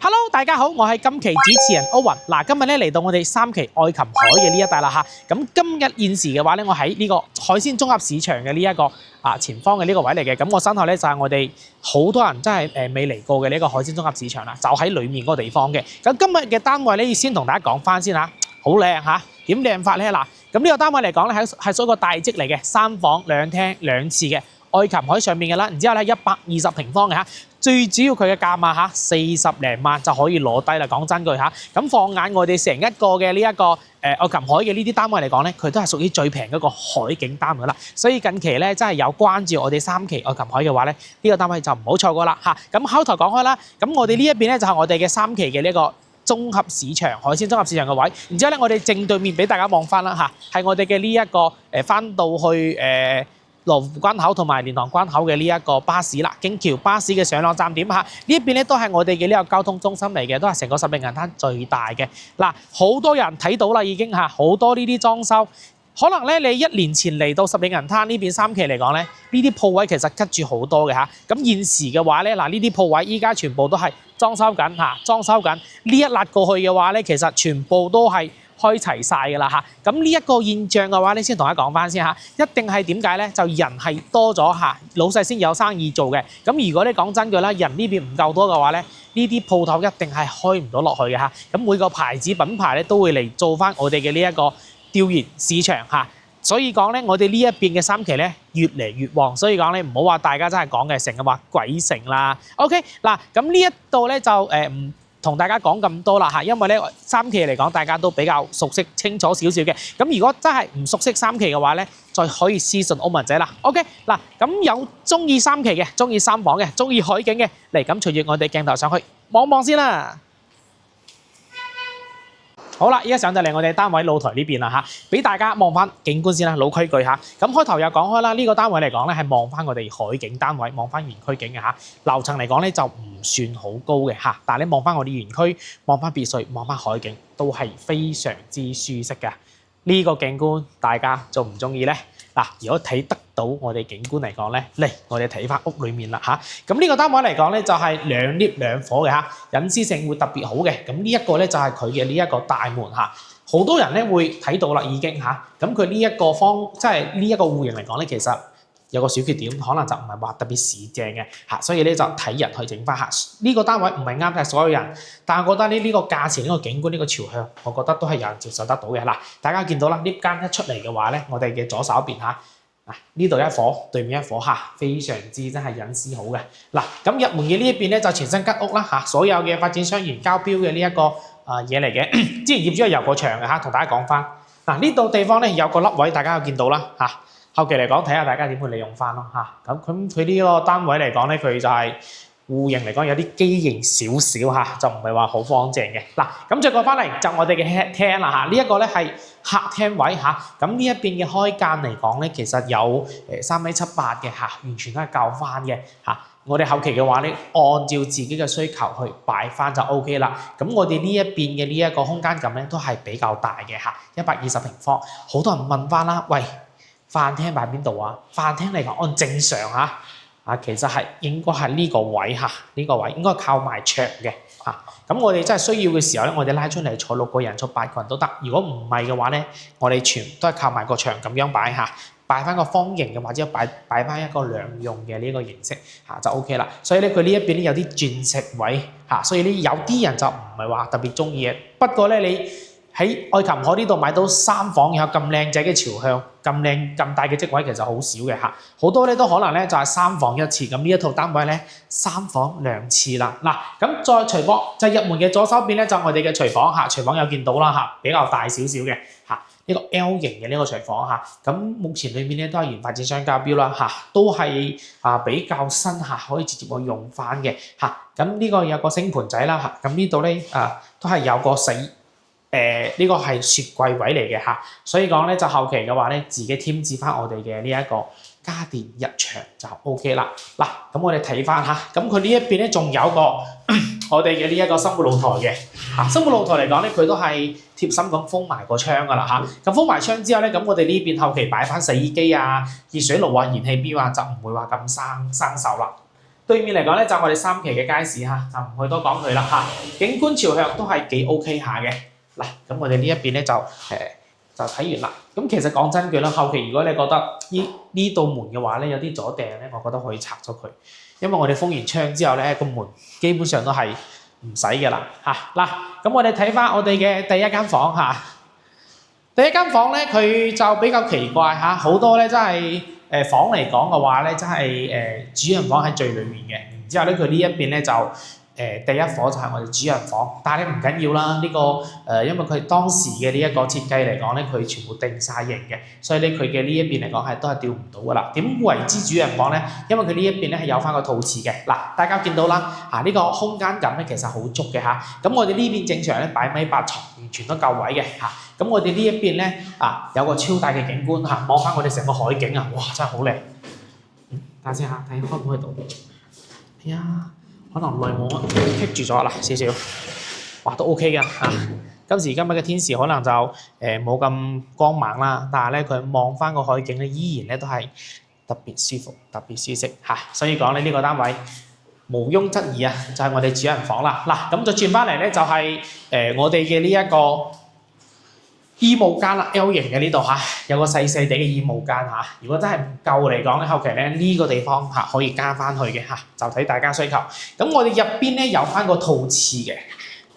Hello，大家好，我係今期主持人歐雲。嗱，今日咧嚟到我哋三期愛琴海嘅呢一帶啦嚇。咁今日現時嘅話咧，我喺呢個海鮮綜合市場嘅呢一個前方嘅呢個位嚟嘅。咁我身後咧就係我哋好多人真係未嚟過嘅呢一個海鮮綜合市場啦，就喺裡面嗰個地方嘅。咁今日嘅單位咧，要先同大家講翻先嚇，好靚嚇。點靚法咧？嗱，咁呢個單位嚟講咧係屬於一個大積嚟嘅，3房2廳2廁嘅愛琴海上面嘅啦。然之後咧120平方嘅嚇。最主要佢嘅價碼嚇40零萬就可以攞低啦。講真句嚇，咁放眼我哋成一個嘅呢一個愛琴海嘅呢啲單位嚟講咧，佢都係屬於最平嗰個海景單位啦。所以近期咧真係有關注我哋3期愛琴海嘅話咧，呢個單位就唔好錯過啦嚇。咁開頭講開啦，咁我哋呢一邊咧就係我哋嘅3期嘅呢個綜合市場海鮮綜合市場嘅位。然之後咧，我哋正對面俾大家望翻啦嚇，係我哋嘅呢一個翻到去羅湖關口同埋蓮塘關口嘅呢一個巴士啦，京橋巴士嘅上落站點嚇，呢一邊咧都係我哋嘅呢個交通中心嚟嘅，都係成個十名銀灘最大嘅。嗱，好多人睇到啦已經嚇，好多呢啲裝修，可能咧你1年前嚟到十名銀灘呢邊3期嚟講咧，呢啲鋪位其實吉住好多嘅嚇。咁現時嘅話咧，嗱呢啲鋪位依家全部都係裝修緊嚇，裝修緊呢一辣過去嘅話咧，其實全部都係開齊晒㗎啦嚇，咁呢一個現象嘅話咧，先同大家講翻先嚇，一定係點解咧？就人係多咗嚇，老細先有生意做嘅。咁如果你講真句啦，人呢邊唔夠多嘅話咧，呢啲鋪頭一定係開唔到落去嘅嚇。咁每個牌子品牌咧都會嚟做翻我哋嘅呢一個調研市場嚇。所以講咧，我哋呢一邊嘅3期咧越嚟越旺。所以講咧，唔好話大家真係講嘅成日話鬼城啦。OK 嗱，咁呢一度咧就唔同大家講咁多啦嚇，因為咧3期嚟講，大家都比較熟悉清楚少少嘅。咁如果真係唔熟悉3期嘅話咧，再可以私信歐文仔啦。OK 嗱，咁有中意3期嘅，中意3房嘅，中意海景嘅嚟，咁隨住我哋鏡頭上去望望先啦。好啦，依家上到嚟我哋單位露台呢邊啦嚇，俾大家望翻景觀先啦，老規矩嚇。咁開頭有講開啦，呢個單位嚟講咧係望翻我哋海景單位，望翻園區景嘅嚇。樓層嚟講咧就唔算好高嘅嚇，但係你望翻我哋園區，望翻別墅，望翻海景，都係非常之舒適嘅。呢個景觀大家中唔中意咧？嗱，如果睇得到我哋景觀嚟講咧，嚟我哋睇翻屋裏面啦嚇。咁呢個單位嚟講咧就係2 lift 2火嘅嚇，隱私性會特別好嘅。咁呢一個咧就係佢嘅呢一個大門嚇，好多人咧會睇到啦已經嚇。咁佢呢一個即係呢一個戶型嚟講咧，其實有個小缺點，可能就唔係話特別市正嘅嚇，所以咧就睇人去整翻嚇。呢個單位唔係啱晒所有人，但係我覺得呢個價錢、呢個景觀、呢個朝向，我覺得都係有人接受得到嘅。嗱，大家見到啦，呢間一出嚟嘅話咧，我哋嘅左手邊嚇，呢度1伙，對面1伙嚇，非常之真係隱私好嘅。嗱，咁入門嘅呢一邊咧就全新吉屋啦嚇，所有嘅發展商原交標嘅呢一個嘢嚟嘅。之前業主係遊過場嘅嚇，同大家講翻。嗱，呢度地方咧有個凹位，大家有見到啦嚇。後期嚟講，睇下大家點去利用翻咯嚇。咁佢呢個單位嚟講咧，佢就係戶型嚟講有啲畸形少少嚇，就唔係話好方正嘅。嗱，咁再過翻嚟就我哋嘅客廳啦嚇。呢一個咧係客廳位嚇。咁呢一邊嘅開間嚟講咧，其實有3.78米嘅嚇，完全都係夠翻嘅嚇。我哋後期嘅話咧，按照自己嘅需求去擺翻就 OK 啦。咁我哋呢一邊嘅呢一個空間感咧，都係比較大嘅嚇，120平方。好多人問翻啦，喂，飯廳擺邊度啊？飯廳嚟講按正常嚇，其實係應該係呢個位嚇，呢個位應該靠埋牆嘅嚇。咁我哋真係需要嘅時候咧，我哋拉出嚟坐6個人、坐8個人都得。如果唔係嘅話咧，我哋全都係靠埋個牆咁樣擺嚇，擺翻個方形嘅或者擺翻一個兩用嘅呢個形式嚇就 OK 啦。所以咧佢呢一邊咧有啲鑽石位嚇，所以咧有啲人就唔係話特別中意嘅。不過咧你喺愛琴海呢度買到3房有咁靚仔嘅朝向、咁靚咁大嘅職位，其實好少嘅嚇。好多咧都可能咧就係3房1廁。咁呢一套單位咧3房2廁啦。嗱，咁再廚房就入門嘅左手邊咧就我哋嘅廚房嚇，廚房有見到啦嚇，比較大少少嘅嚇，呢個 L 型嘅呢個廚房嚇。咁目前裏面咧都係原發展商交標啦嚇，都係比較新嚇，可以直接去用翻嘅嚇。咁呢個有個星盤仔啦嚇，咁呢度咧都係有個呢個係雪櫃位嚟嘅嚇，所以講咧就後期嘅話咧，自己添置翻我哋嘅呢一個家電入場就 OK 啦。嗱，咁我哋睇翻嚇，咁佢呢一邊咧仲有個我哋嘅呢一個生活露台嘅嚇，生活露台嚟講咧，佢都係貼心咁封埋個窗噶啦嚇。咁封埋窗之後咧，咁我哋呢邊後期擺翻洗衣機啊、熱水爐啊、燃氣錶啊，就唔會話咁生鏽啦。對面嚟講咧就我哋三期嘅街市嚇，就唔去多講佢啦嚇。景觀朝向都係幾 OK 下嘅。嗱，咁我哋呢一邊咧就睇完啦。咁其實講真句啦，後期如果你覺得呢道門嘅話咧有啲阻埞咧，我覺得可以拆咗佢，因為我哋封完窗之後咧個門基本上都係唔使嘅啦嚇。嗱，咁我哋睇翻我哋嘅第一間房嚇。第一間房咧佢就比較奇怪嚇，好多咧真係。房嚟講嘅話咧，真係主人房喺最裏面嘅，然之後咧佢呢一邊咧就第一伙就係我哋主人房，但係咧唔緊要啦，呢個因為佢當時嘅呢一個設計嚟講咧，佢全部定晒型嘅，所以咧佢嘅呢一邊嚟講係都係調唔到噶啦。點為之主人房咧？因為佢呢一邊咧係有翻個套廁嘅，嗱大家見到啦，呢個空間感咧其實好足嘅嚇。咁我哋呢邊正常咧擺米八床，完全都夠位嘅嚇。咁我哋呢一邊咧有個超大嘅景觀嚇，望翻我哋成個海景啊，哇真係好靚！等下先嚇，睇開唔開到？哎呀，可能內網棘住咗啦，少少。哇，都 OK 嘅嚇。今時今日嘅天時可能就冇咁光猛啦，但係咧佢望翻個海景咧，依然咧都係特別舒服、特別舒適嚇。所以講咧呢個單位毋庸置疑啊，就係我哋主人房啦。嗱，咁就轉翻嚟咧就係我哋嘅呢一個衣帽間啦 ，L 型嘅呢度嚇，有個細細地嘅衣帽間嚇。如果真係唔夠嚟講咧，後期咧呢個地方嚇可以加翻去嘅嚇，就睇大家需求。咁我哋入邊咧有翻個套廁嘅，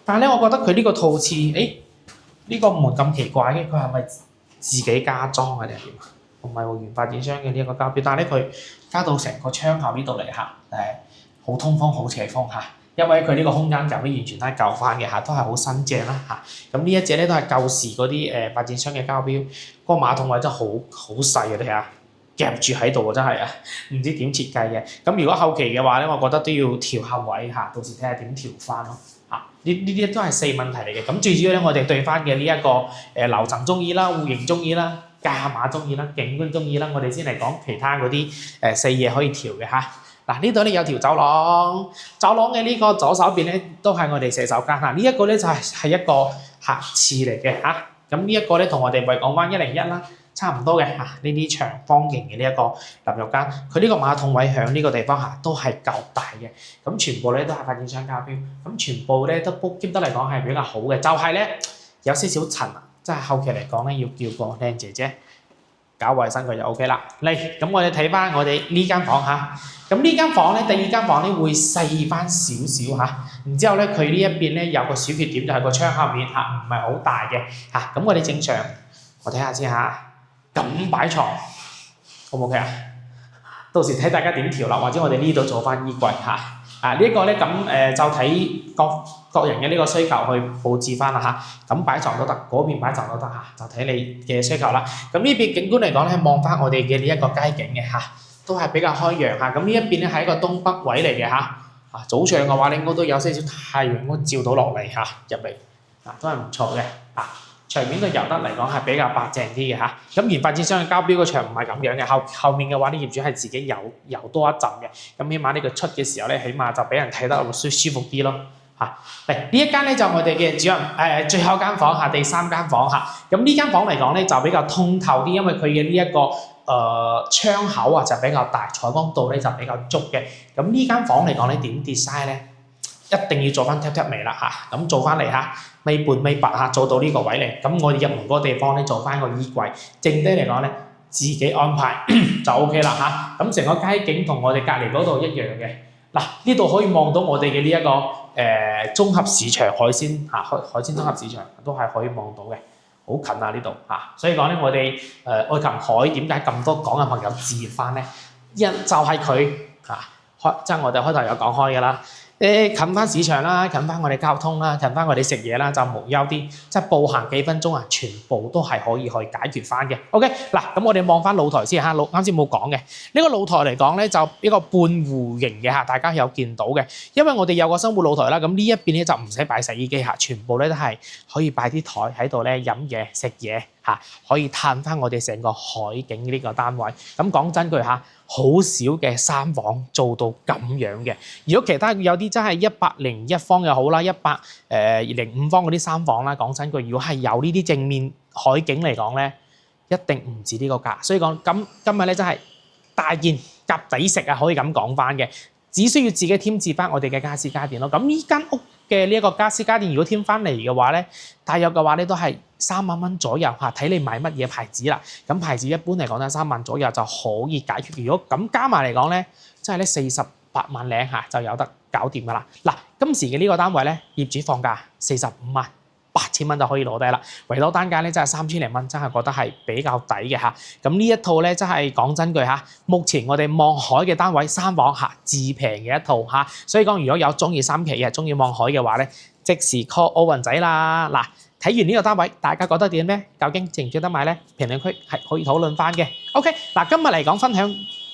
但係咧我覺得佢呢個套廁，呢個門咁奇怪嘅，佢係咪自己加裝嘅定係點啊？唔係喎，原發展商嘅呢一個膠標，但係咧佢加到成個窗口呢度嚟嚇，好通風好斜風嚇。因為佢呢個空間感咧完全都係舊翻嘅嚇，都係好新淨啦嚇。咁呢一隻咧都係舊時嗰啲發展商嘅膠標，個馬桶位真係好細嘅，你睇下夾住喺度啊，真係啊，唔知點設計嘅。咁如果後期嘅話咧，我覺得都要調下位嚇，到時睇下點調翻咯嚇。呢啲都係細問題嚟嘅。咁最主要咧，我哋對翻嘅呢一個樓層中意啦，戶型中意啦，價碼中意啦，景觀中意啦，我哋先嚟講其他嗰啲細嘢可以調嘅嚇。嗱，呢度咧有條走廊，走廊嘅呢個左手邊咧都係我哋洗手間嚇，呢一個咧就係一個客廁嚟嘅嚇。咁呢一個咧同我哋咪講翻101啦，差唔多嘅嚇。呢啲長方形嘅呢一個淋浴間，佢呢個馬桶位喺呢個地方嚇都係夠大嘅。咁全部咧都係發展商膠標，咁全部咧都兼得嚟講係比較好嘅。就係咧有些少塵啊，即係後期嚟講咧要叫個靚姐姐搞衞生佢就 OK 啦。嚟，咁我哋睇翻我哋呢間房嚇。咁呢間房咧，第二間房咧會細翻少少嚇，然之後咧佢呢一邊咧有個小缺點就係個窗後面嚇唔係好大嘅嚇。咁我哋正常，我睇下先嚇，咁擺床 O 唔 OK 啊？到時睇大家點調啦，或者我哋呢度做翻衣櫃嚇。呢一個咧咁就睇各人嘅呢個需求去佈置翻啦嚇。咁擺床都得，嗰邊擺床都得嚇，就睇你嘅需求啦。咁呢邊景觀嚟講咧，望翻我哋嘅呢一個街景嘅嚇。都係比較開揚嚇，咁呢一邊咧係一個東北位嚟嘅嚇，早上嘅話咧應該都有些少太陽光照到落嚟嚇入嚟，都係唔錯嘅嚇。牆面嘅油得嚟講係比較白淨啲嘅嚇。咁原發展商嘅膠標個牆唔係咁樣嘅，後面嘅話啲業主係自己油多一陣嘅，咁起碼呢個出嘅時候咧，起碼就俾人睇得舒服啲咯嚇。嚟呢一間咧就我哋嘅主人最後一間房嚇，第三間房嚇。咁呢間房嚟講咧就比較通透啲，因為佢嘅呢一個窗口啊就比較大，採光度咧就比較足嘅。咁呢間房嚟講咧點 design 咧，一定要做翻 tap 眉啦嚇。咁做翻嚟嚇，尾半尾八嚇做到呢個位嚟。咁我哋入門嗰個地方咧做翻個衣櫃，剩低嚟講咧自己安排就 OK 啦嚇。咁成個街景同我哋隔離嗰度一樣嘅。嗱，呢度可以望到我哋嘅呢一個綜合市場海鮮嚇，海鮮綜合市場都係可以望到嘅。好近啊呢度嚇，所以講咧我哋愛琴海點解咁多港嘅朋友置業翻咧？一就係佢嚇，即係我哋開頭有講開嘅啦。近翻市場啦，近翻我哋交通啦，近翻我哋食嘢啦，就無憂啲，即係步行幾分鐘啊，全部都係可以去解決翻嘅。OK，嗱咁我哋望翻露台先嚇，啱先冇講嘅呢個露台嚟講咧，就一個半弧形嘅嚇，大家有見到嘅。因為我哋有個生活露台啦，咁呢一邊咧就唔使擺洗衣機嚇，全部咧都係可以擺啲台喺度咧飲嘢食嘢嚇，可以嘆翻我哋成個海景呢個單位。咁講真句嚇。好少嘅3房做到咁樣嘅，如果其他有啲真係101方又好啦，105方嗰啲3房啦，講真句，如果係有呢啲正面海景嚟講咧，一定唔止呢個價。所以講今日咧真係大件夾抵食啊，可以咁講翻嘅。只需要自己添置翻我哋嘅家私家電咯。咁呢間屋嘅呢一個家私家電，如果添翻嚟嘅話咧，大約嘅話咧都係3萬蚊左右嚇，睇你買乜嘢牌子啦。咁牌子一般嚟講咧3萬左右就可以解決。如果咁加埋嚟講咧，真係咧48萬零嚇就有得搞掂噶啦。嗱，今時嘅呢個單位咧，業主放價458000蚊就可以攞低啦。維多單價咧真係3000零蚊，真係覺得係比較抵嘅嚇。咁呢一套咧真係講真句嚇，目前我哋望海嘅單位3房嚇至平嘅一套嚇。所以講如果有中意3期嘅、中意望海嘅話咧，即時 call 奧運仔啦。嗱，睇完呢個單位，大家覺得點咧？究竟值唔值得買咧？評論區係可以討論翻嘅。OK， 嗱，今日嚟講分享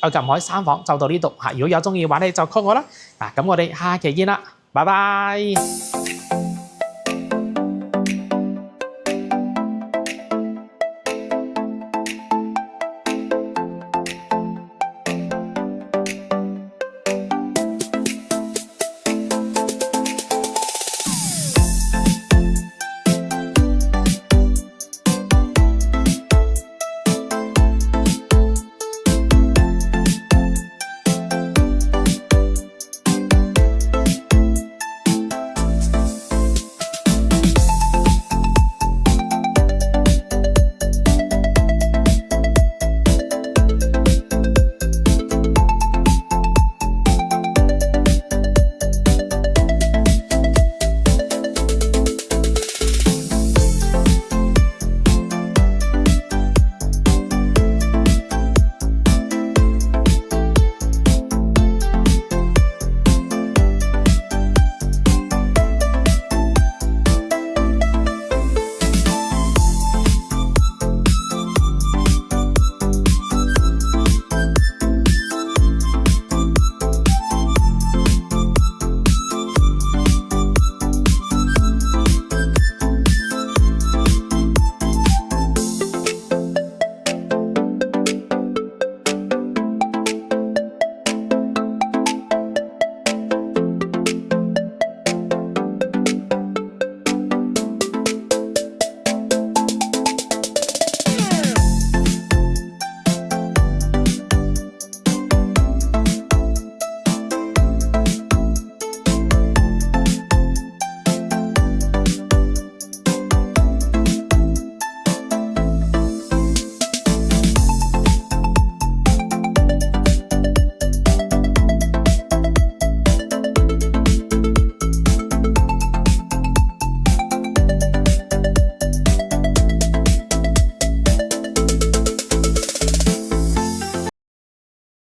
愛琴海3房就到呢度嚇。如果有中意嘅話咧，就 call 我啦。嗱，咁我哋下期見啦，拜拜。